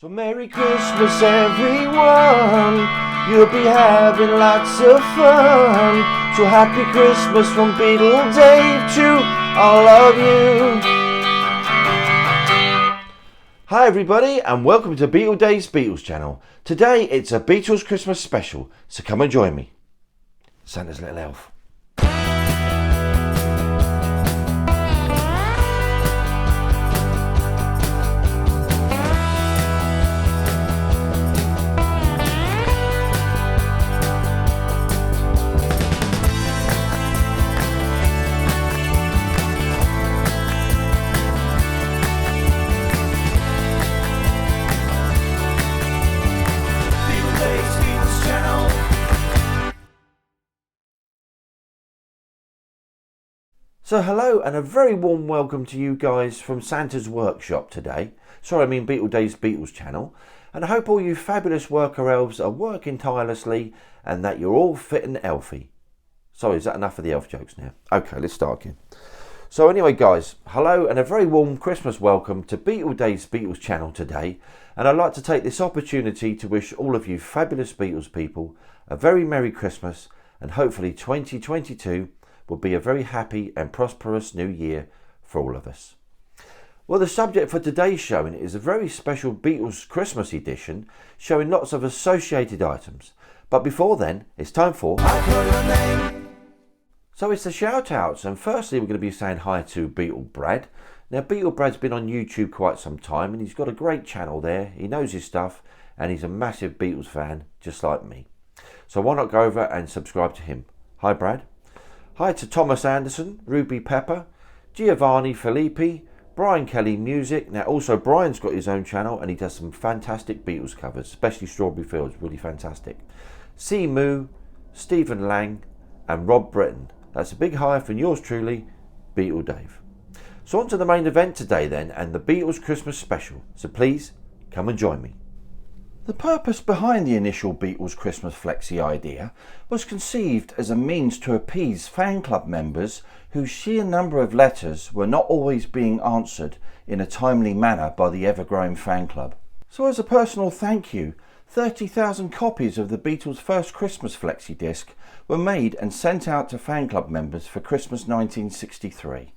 So Merry Christmas everyone, you'll be having lots of fun. So happy Christmas from Beatle Dave to all of you. Hi everybody and welcome to Beatle Dave's Beatles channel. Today it's a Beatles Christmas special, so come and join me. Santa's little elf. So hello and a very warm welcome to you guys from Santa's workshop today. Sorry, I mean Beatle Dave's Beatles channel. And I hope all you fabulous worker elves are working tirelessly and that you're all fit and healthy. Sorry, is that enough of the elf jokes now? Okay, let's start again. So anyway guys, hello and a very warm Christmas welcome to Beatle Dave's Beatles channel today. And I'd like to take this opportunity to wish all of you fabulous Beatles people a very Merry Christmas and hopefully 2022 will be a very happy and prosperous new year for all of us. Well, the subject for today's showing is a very special Beatles Christmas edition showing lots of associated items. But before then, it's time for I Call Your Name. So it's the shout outs, and firstly we're going to be saying hi to Beatle Brad. Now Beatle Brad's been on YouTube quite some time and he's got a great channel there. He knows his stuff and he's a massive Beatles fan just like me. So why not go over and subscribe to him. Hi Brad. Hi to Thomas Anderson, Ruby Pepper, Giovanni Filippi, Brian Kelly Music. Now also Brian's got his own channel and he does some fantastic Beatles covers, especially Strawberry Fields, really fantastic. C Moo, Stephen Lang and Rob Britton. That's a big hi from yours truly, Beatle Dave. So on to the main event today then and the Beatles Christmas special. So please come and join me. The purpose behind the initial Beatles Christmas Flexi idea was conceived as a means to appease fan club members whose sheer number of letters were not always being answered in a timely manner by the ever-growing fan club. So as a personal thank you, 30,000 copies of the Beatles' first Christmas Flexi disc were made and sent out to fan club members for Christmas 1963.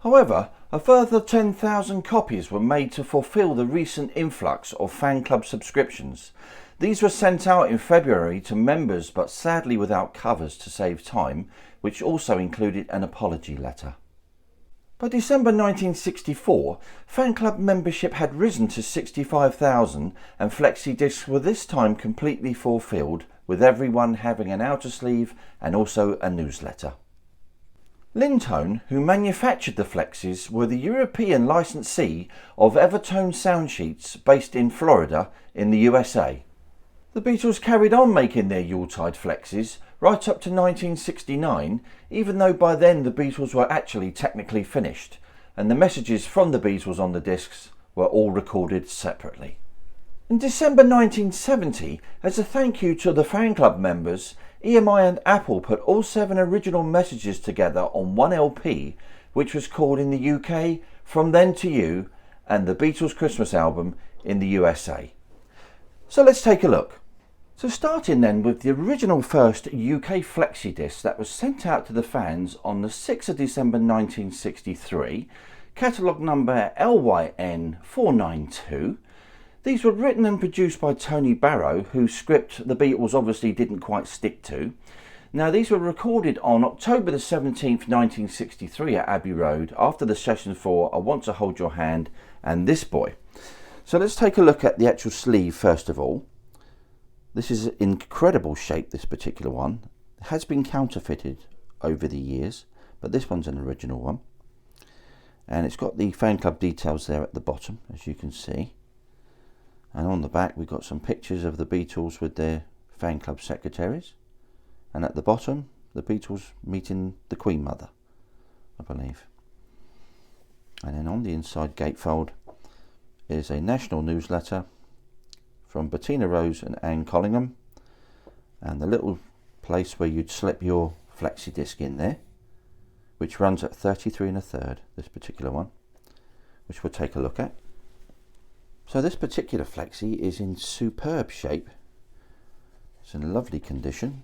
However, a further 10,000 copies were made to fulfill the recent influx of fan club subscriptions. These were sent out in February to members but sadly without covers to save time, which also included an apology letter. By December 1964, fan club membership had risen to 65,000 and Flexi discs were this time completely fulfilled, with everyone having an outer sleeve and also a newsletter. Lintone, who manufactured the Flexis, were the European licensee of Evertone Soundsheets based in Florida in the USA. The Beatles carried on making their Yuletide Flexis right up to 1969, even though by then the Beatles were actually technically finished, and the messages from the Beatles on the discs were all recorded separately. In December 1970, as a thank you to the fan club members, EMI and Apple put all 7 original messages together on one LP, which was called in the UK From Then to You and the Beatles Christmas album in the USA. So let's take a look. So starting then with the original first UK Flexi disc that was sent out to the fans on the 6th of December 1963, catalogue number LYN492. These were written and produced by Tony Barrow, whose script the Beatles obviously didn't quite stick to. Now these were recorded on October the 17th, 1963 at Abbey Road after the sessions for I Want to Hold Your Hand and This Boy. So let's take a look at the actual sleeve first of all. This is in incredible shape, this particular one. It has been counterfeited over the years, but this one's an original one. And it's got the fan club details there at the bottom, as you can see. And on the back we've got some pictures of the Beatles with their fan club secretaries. And at the bottom, the Beatles meeting the Queen Mother, I believe. And then on the inside gatefold is a national newsletter from Bettina Rose and Anne Collingham. And the little place where you'd slip your Flexi disc in there, which runs at 33 1/3, this particular one, which we'll take a look at. So this particular flexi is in superb shape. It's in lovely condition.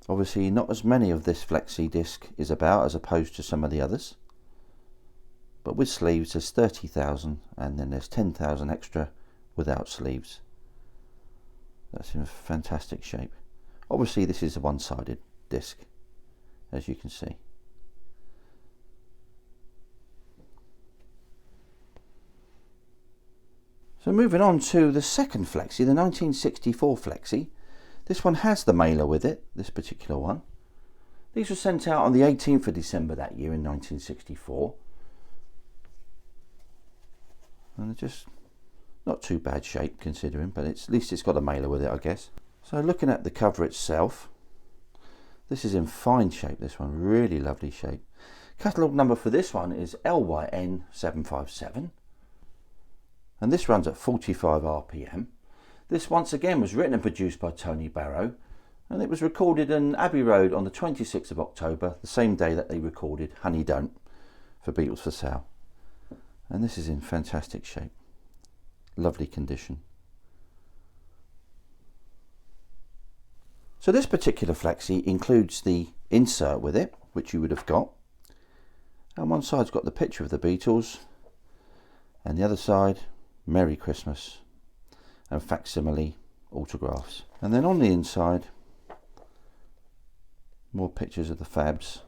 Obviously not as many of this flexi disc is about as opposed to some of the others. But with sleeves there's 30,000 and then there's 10,000 extra without sleeves. That's in fantastic shape. Obviously this is a one-sided disc, as you can see. So moving on to the second flexi, the 1964 flexi. This one has the mailer with it, this particular one. These were sent out on the 18th of December that year in 1964. And they're just not too bad shape considering, but at least it's got a mailer with it, I guess. So looking at the cover itself, this is in fine shape, this one, really lovely shape. Catalogue number for this one is LYN757. And this runs at 45 RPM. This once again was written and produced by Tony Barrow, and it was recorded in Abbey Road on the 26th of October, the same day that they recorded Honey Don't for Beatles for Sale. And this is in fantastic shape, lovely condition. So this particular flexi includes the insert with it, which you would have got. And one side's got the picture of the Beatles, and the other side, Merry Christmas, and facsimile autographs. And then on the inside, more pictures of the Fabs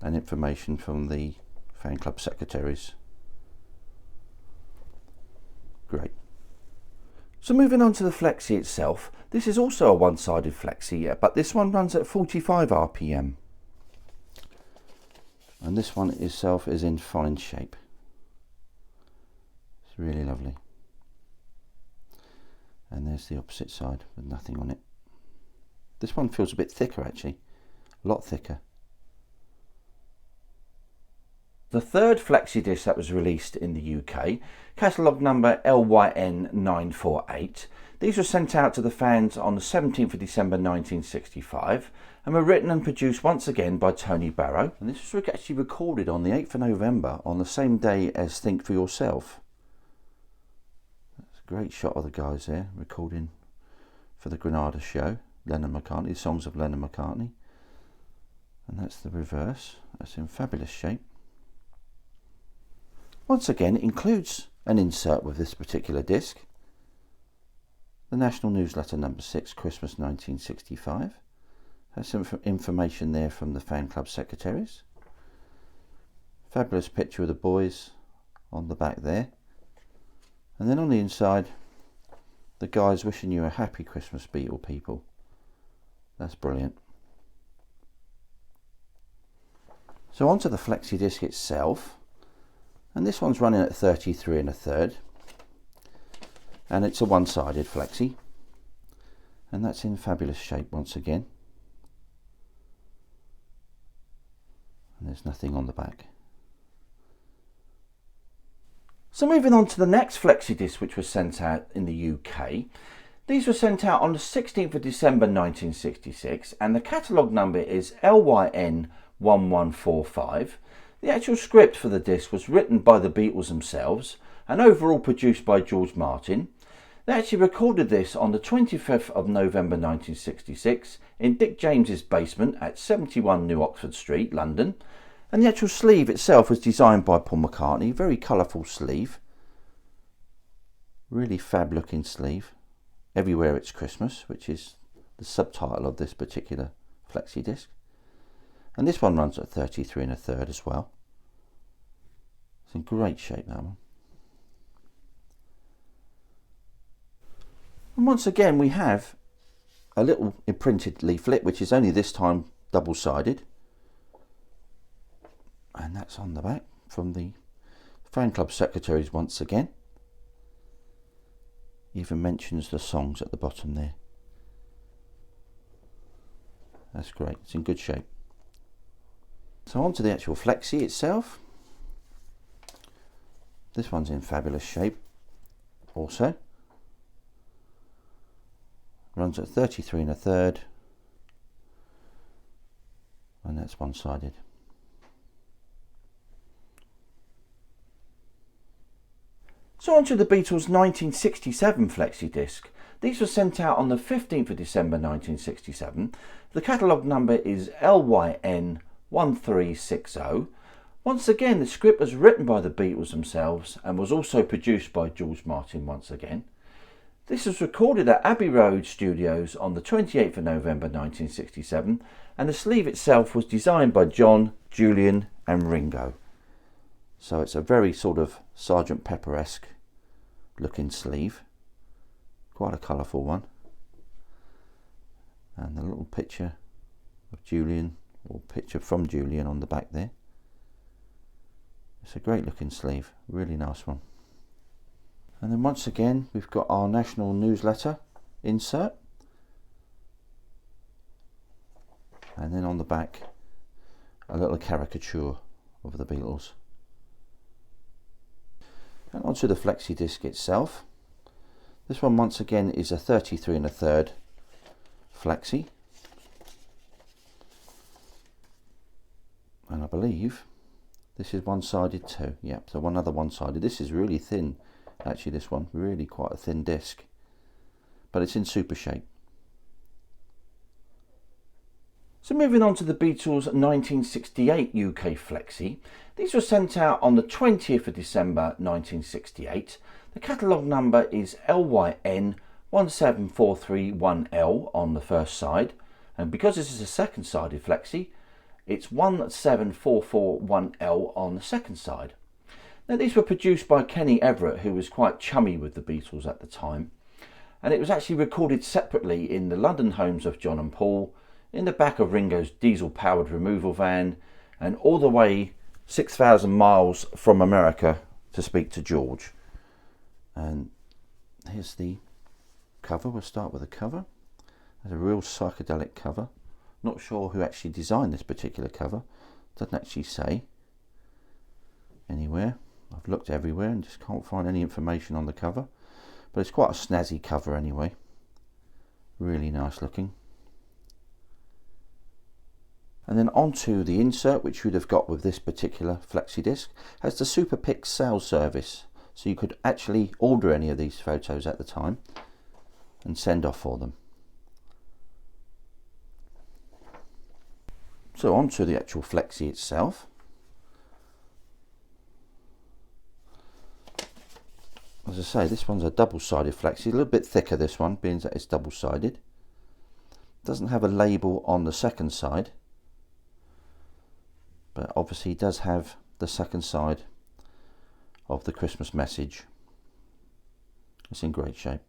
and information from the fan club secretaries. Great. So moving on to the flexi itself, this is also a one-sided flexi, but this one runs at 45 RPM. And this one itself is in fine shape. It's really lovely. And there's the opposite side with nothing on it. This one feels a bit thicker actually, a lot thicker. The third flexi disc that was released in the UK, catalogue number LYN948. These were sent out to the fans on the 17th of December 1965 and were written and produced once again by Tony Barrow. And this was actually recorded on the 8th of November on the same day as Think for Yourself. That's a great shot of the guys there recording for the Granada show, Lennon-McCartney, the songs of Lennon-McCartney. And that's the reverse. That's in fabulous shape. Once again, it includes an insert with this particular disc. The National Newsletter number 6, Christmas 1965. Has some information there from the fan club secretaries. Fabulous picture of the boys on the back there. And then on the inside, the guys wishing you a happy Christmas, Beatle people. That's brilliant. So onto the flexi disc itself. And this one's running at 33 1/3, and it's a one-sided flexi, and that's in fabulous shape once again, and there's nothing on the back. So moving on to the next flexi disc, which was sent out in the UK. These were sent out on the 16th of December 1966, and the catalogue number is LYN1145. The actual script for the disc was written by the Beatles themselves and overall produced by George Martin. They actually recorded this on the 25th of November 1966 in Dick James's basement at 71 New Oxford Street, London. And the actual sleeve itself was designed by Paul McCartney, very colourful sleeve. Really fab looking sleeve. Everywhere It's Christmas, which is the subtitle of this particular flexi disc. And this one runs at 33 1/3 as well. It's in great shape, that one. And once again we have a little imprinted leaflet, which is only this time double-sided. And that's on the back from the fan club secretaries once again. Even mentions the songs at the bottom there. That's great, it's in good shape. So on to the actual flexi itself. This one's in fabulous shape also. Runs at 33 1/3, and that's one-sided. So on to the Beatles 1967 flexi disc. These were sent out on the 15th of December 1967. The catalogue number is LYN 1360. Once again, the script was written by the Beatles themselves and was also produced by George Martin once again. This was recorded at Abbey Road Studios on the 28th of November 1967, and the sleeve itself was designed by John, Julian and Ringo. So it's a very sort of Sgt. Pepper-esque looking sleeve. Quite a colourful one. And the little picture of Julian, or picture from Julian on the back there. It's a great looking sleeve, really nice one. And then once again we've got our national newsletter insert. And then on the back a little caricature of the Beatles. And onto the flexi disc itself. This one once again is a 33 1/3 flexi, and I believe this is one-sided too. Yep, so one other one-sided. This is really thin, actually. This one really quite a thin disc, but it's in super shape. So moving on to the Beatles 1968 UK flexi. These were sent out on the 20th of December 1968. The catalogue number is LYN 17431L on the first side, and because this is a second sided flexi, it's 17441L on the second side. Now these were produced by Kenny Everett, who was quite chummy with the Beatles at the time, and it was actually recorded separately in the London homes of John and Paul, in the back of Ringo's diesel powered removal van, and all the way 6,000 miles from America to speak to George. And here's the cover. We'll start with the cover. There's a real psychedelic cover. Not sure who actually designed this particular cover. Doesn't actually say anywhere. I've looked everywhere and just can't find any information on the cover, but it's quite a snazzy cover anyway. Really nice looking. And then onto the insert, which you'd have got with this particular flexi disc, has the Super Pics sales service. So you could actually order any of these photos at the time and send off for them. So onto the actual flexi itself. As I say, this one's a double-sided flexi, a little bit thicker this one, being that it's double-sided. Doesn't have a label on the second side, but obviously it does have the second side of the Christmas message. It's in great shape.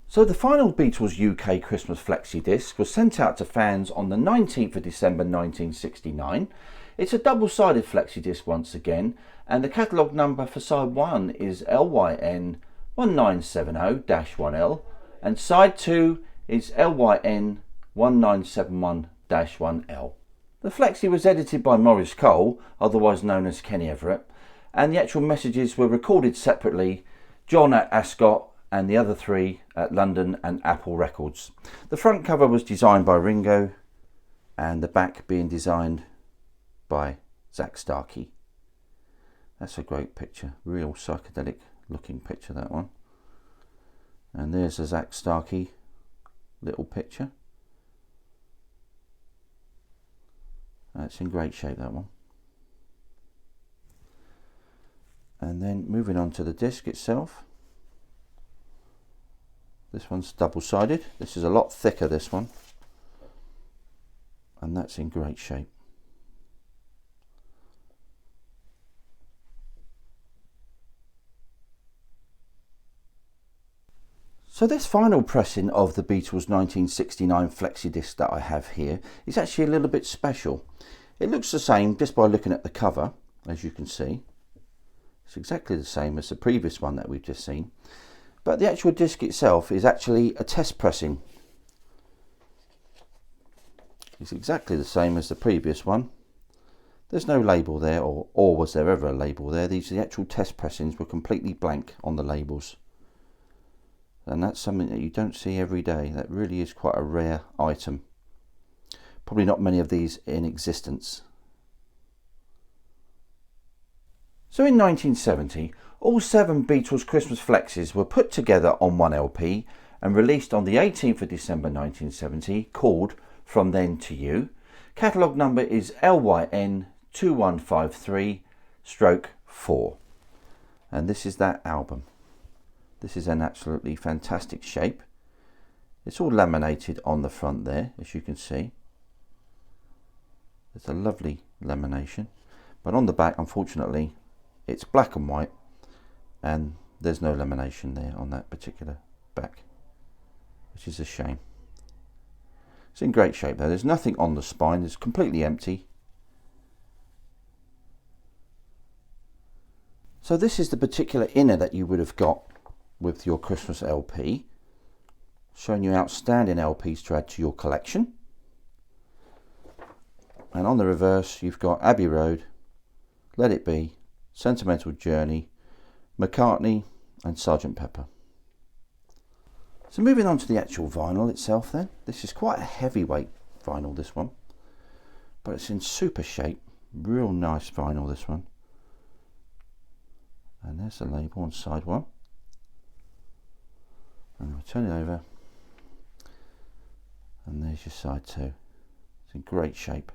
So the final Beatles UK Christmas Flexi disc was sent out to fans on the 19th of December 1969. It's a double-sided flexi disc once again, and the catalogue number for side 1 is LYN 1970-1L, and side 2 is LYN 1971-1L. The flexi was edited by Maurice Cole, otherwise known as Kenny Everett, and the actual messages were recorded separately, John at Ascot and the other three at London and Apple Records. The front cover was designed by Ringo, and the back being designed by Zach Starkey. That's a great picture, real psychedelic looking picture, that one. And there's a Zach Starkey little picture. That's in great shape, that one. And then moving on to the disc itself. This one's double-sided. This is a lot thicker, this one. And that's in great shape. So this final pressing of the Beatles 1969 flexi disc that I have here is actually a little bit special. It looks the same just by looking at the cover, as you can see. It's exactly the same as the previous one that we've just seen, but the actual disc itself is actually a test pressing. It's exactly the same as the previous one. There's no label there, or was there ever a label there. The actual test pressings were completely blank on the labels, and that's something that you don't see every day. That really is quite a rare item. Probably not many of these in existence. So in 1970, All 7 Beatles Christmas Flexis were put together on one LP and released on the 18th of December 1970, called From Then to You. Catalogue number is LYN 2153/4. And this is that album. This is an absolutely fantastic shape. It's all laminated on the front there, as you can see. It's a lovely lamination. But on the back, unfortunately, it's black and white, and there's no lamination there on that particular back, which is a shame. It's in great shape though. There's nothing on the spine. It's completely empty. So this is the particular inner that you would have got with your Christmas LP, showing you outstanding LPs to add to your collection. And on the reverse, you've got Abbey Road, Let It Be, Sentimental Journey, McCartney and Sgt. Pepper. So moving on to the actual vinyl itself then. This is quite a heavyweight vinyl, this one. But it's in super shape. Real nice vinyl, this one. And there's the label on side 1. And I'll turn it over. And there's your side 2. It's in great shape.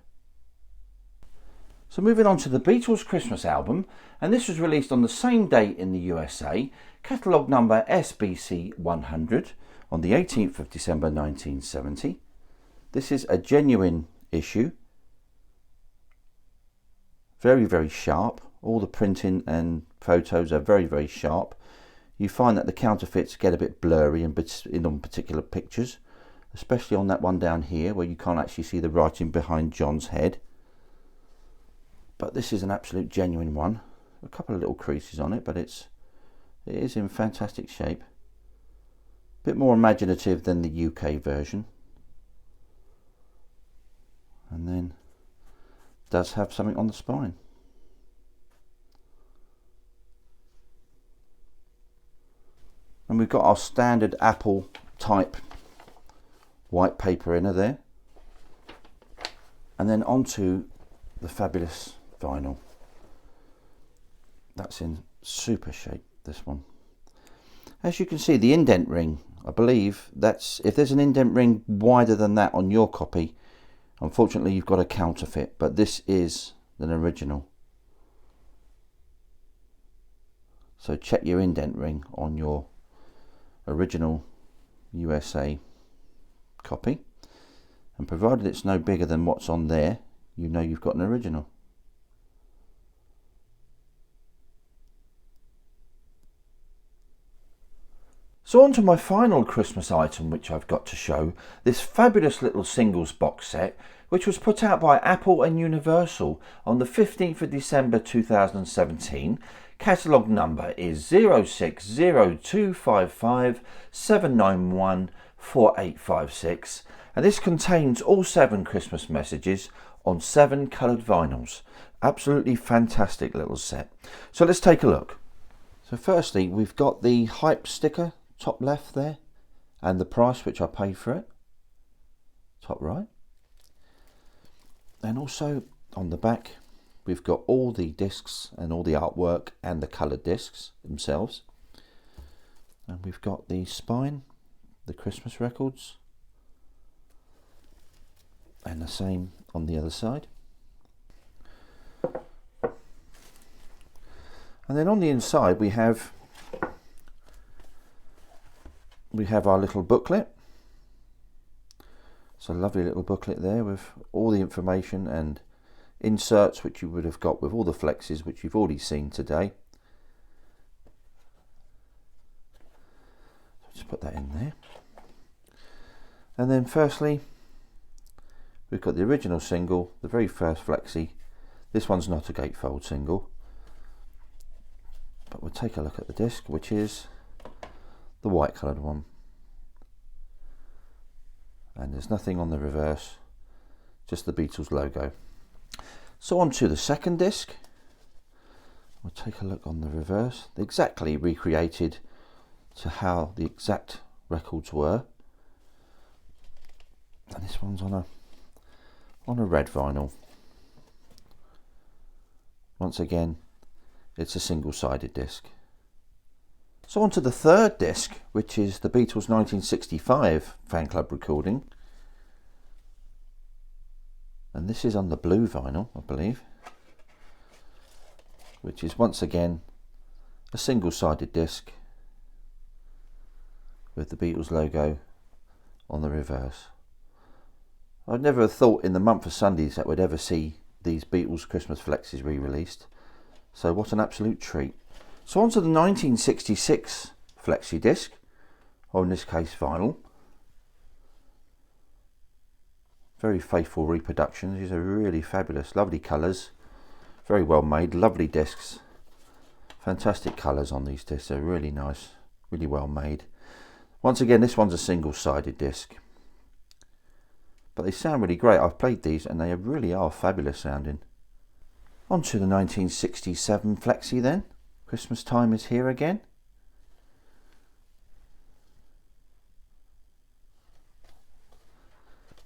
So moving on to the Beatles Christmas album, and this was released on the same date in the USA, catalogue number SBC 100, on the 18th of December 1970. This is a genuine issue, very, very sharp. All the printing and photos are very, very sharp. You find that the counterfeits get a bit blurry in on particular pictures, especially on that one down here where you can't actually see the writing behind John's head. But this is an absolute genuine one. A couple of little creases on it, but it is in fantastic shape. A bit more imaginative than the UK version. And then it does have something on the spine. And we've got our standard Apple type white paper inner there. And then onto the fabulous vinyl. That's in super shape, this one. As you can see, the indent ring, I believe that's, if there's an indent ring wider than that on your copy, unfortunately you've got a counterfeit, but this is an original. So check your indent ring on your original USA copy, and provided it's no bigger than what's on there, you know you've got an original. So on to my final Christmas item which I've got to show, this fabulous little singles box set which was put out by Apple and Universal on the 15th of December 2017. Catalogue number is 06025579148856, and this contains all 7 Christmas messages on 7 coloured vinyls. Absolutely fantastic little set. So let's take a look. So firstly, we've got the hype sticker top left there, and the price which I paid for it, top right. And also on the back we've got all the discs and all the artwork and the coloured discs themselves. And we've got the spine, the Christmas records, and the same on the other side. And then on the inside we have our little booklet. It's a lovely little booklet there with all the information and inserts which you would have got with all the flexes which you've already seen today. So just put that in there. And then firstly, we've got the original single, the very first flexi. This one's not a gatefold single, but we'll take a look at the disc, which is the white coloured one. And there's nothing on the reverse, just the Beatles logo. So on to the second disc. We'll take a look on the reverse, exactly recreated to how the exact records were. And this one's on a red vinyl. Once again, it's a single-sided disc. So on to the third disc, which is the Beatles 1965 fan club recording. And this is on the blue vinyl, I believe, which is once again a single-sided disc with the Beatles logo on the reverse. I'd never thought in the month of Sundays that we'd ever see these Beatles Christmas Flexis re-released, so what an absolute treat. So on to the 1966 Flexi disc, or in this case vinyl. Very faithful reproductions. These are really fabulous, lovely colours, very well made, lovely discs. Fantastic colours on these discs, they're really nice, really well made. Once again, this one's a single-sided disc, but they sound really great. I've played these and they really are fabulous sounding. On to the 1967 Flexi then. Christmas time is here again.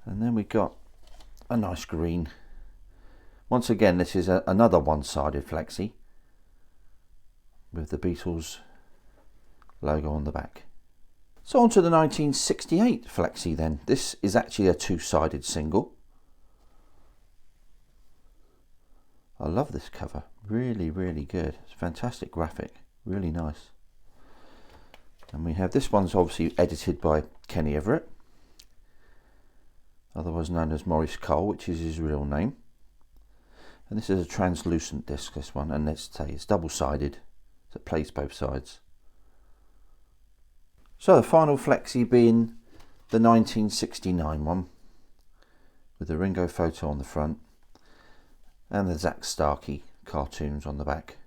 And then we got a nice green. Once again, this is another one-sided Flexi with the Beatles logo on the back. So on to the 1968 Flexi then. This is actually a two-sided single. I love this cover, really good. It's a fantastic graphic, really nice. And we have, this one's obviously edited by Kenny Everett, otherwise known as Maurice Cole, which is his real name. And this is a translucent disc, this one, and let's say it's double-sided, so it plays both sides. So the final Flexi being the 1969 one, with the Ringo photo on the front and the Zach Starkey cartoons on the back.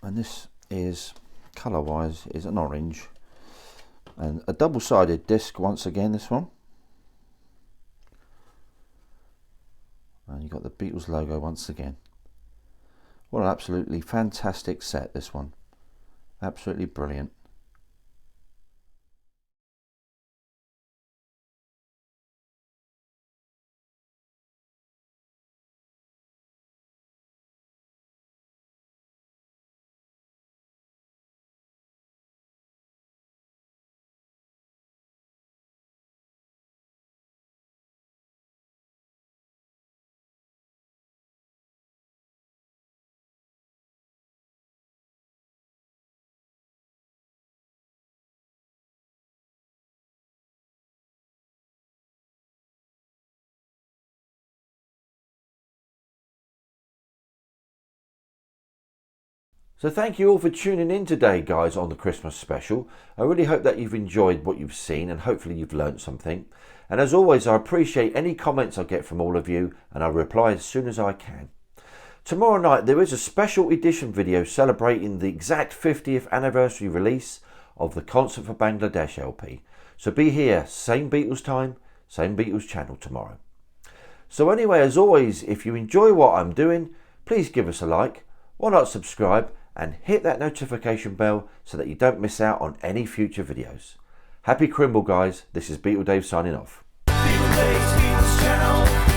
And this is, colour wise, is an orange, and a double-sided disc once again, this one. And you've got the Beatles logo once again. What an absolutely fantastic set, this one. Absolutely brilliant. So thank you all for tuning in today, guys, on the Christmas special. I really hope that you've enjoyed what you've seen and hopefully you've learnt something. And as always, I appreciate any comments I get from all of you, and I'll reply as soon as I can. Tomorrow night there is a special edition video celebrating the exact 50th anniversary release of the Concert for Bangladesh LP. So be here, same Beatles time, same Beatles channel tomorrow. So anyway, as always, if you enjoy what I'm doing, please give us a like, why not subscribe, and hit that notification bell so that you don't miss out on any future videos. Happy Crimble, guys. This is Beatle Dave signing off. Beatle Dave's Beatles channel.